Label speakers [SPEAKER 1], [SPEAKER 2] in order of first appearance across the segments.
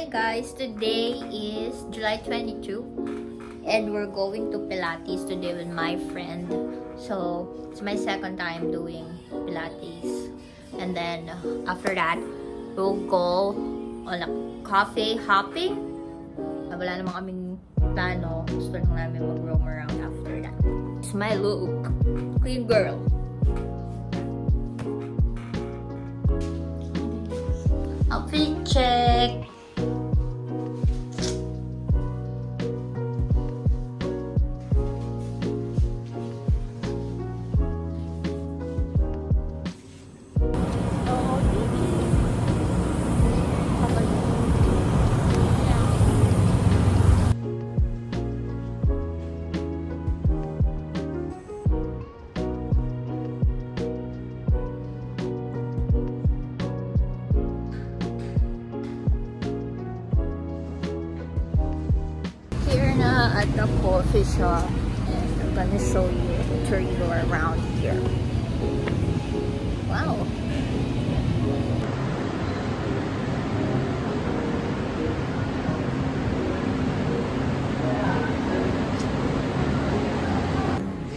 [SPEAKER 1] guys, today is July 22 and we're going to Pilates today with my friend. So it's my second time doing Pilates, and then after that we'll go on a cafe hopping. Wala naman kaming plano, gusto lang namin mag-roam around after that. It's my look, clean girl. Outfit check. Here na at the coffee shop, and I'm gonna show you a tour you around here. Wow.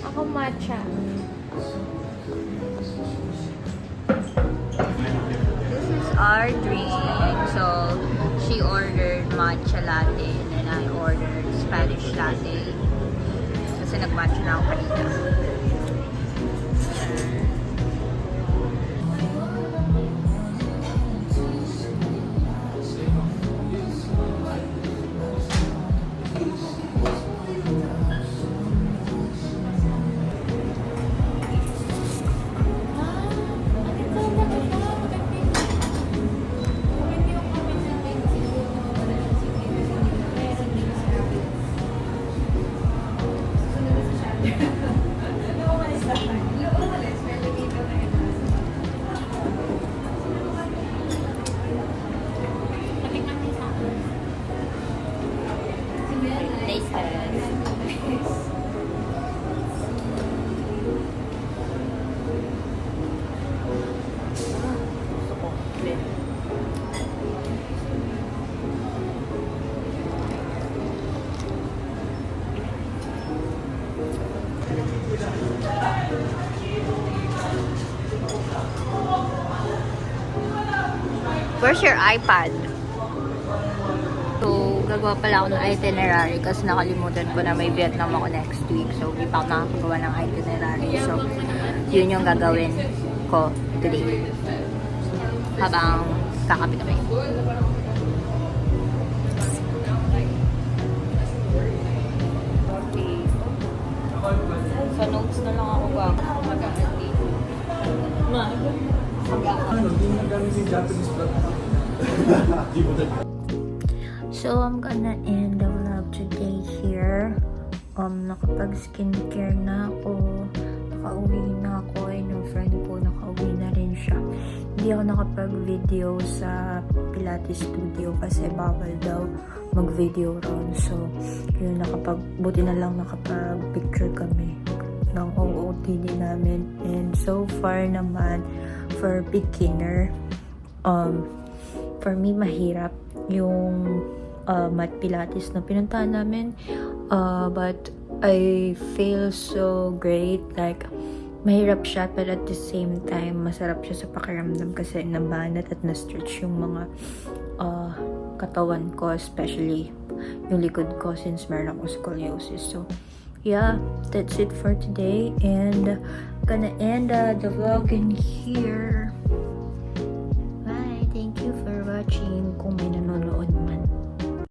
[SPEAKER 1] Ako matcha. This is our drink. So she ordered matcha latte and then I ordered Spanish latte. Kasi nag-matcha na ako kanina. Where's your iPad? So, gagawa pala ako ng itinerary kasi nakalimutan ko na may Vietnam ako next week. So, hindi pa ako nakakagawa ng itinerary. So, yun yung gagawin ko today. Habang kakapit kami. Okay. Sa notes na lang ako ba? So I'm gonna end the vlog today here. Nakapag-skincare na ako. Nakauwi na ako. And yung friend ko, nakauwi na rin siya. Hindi ako nakapag-video sa Pilates studio kasi bawal daw mag-video ron. So, yun, buti na lang nakapag-picture kami ng OOTD namin. And so far naman, for beginner, for me, mahirap yung mat Pilates na pinuntahan namin. But I feel so great. Like, mahirap siya, pero at the same time, masarap siya sa pakiramdam kasi nabanat at na-stretch yung mga katawan ko, especially yung likod ko since meron akong scoliosis. So, yeah, that's it for today, and gonna end the vlog in here.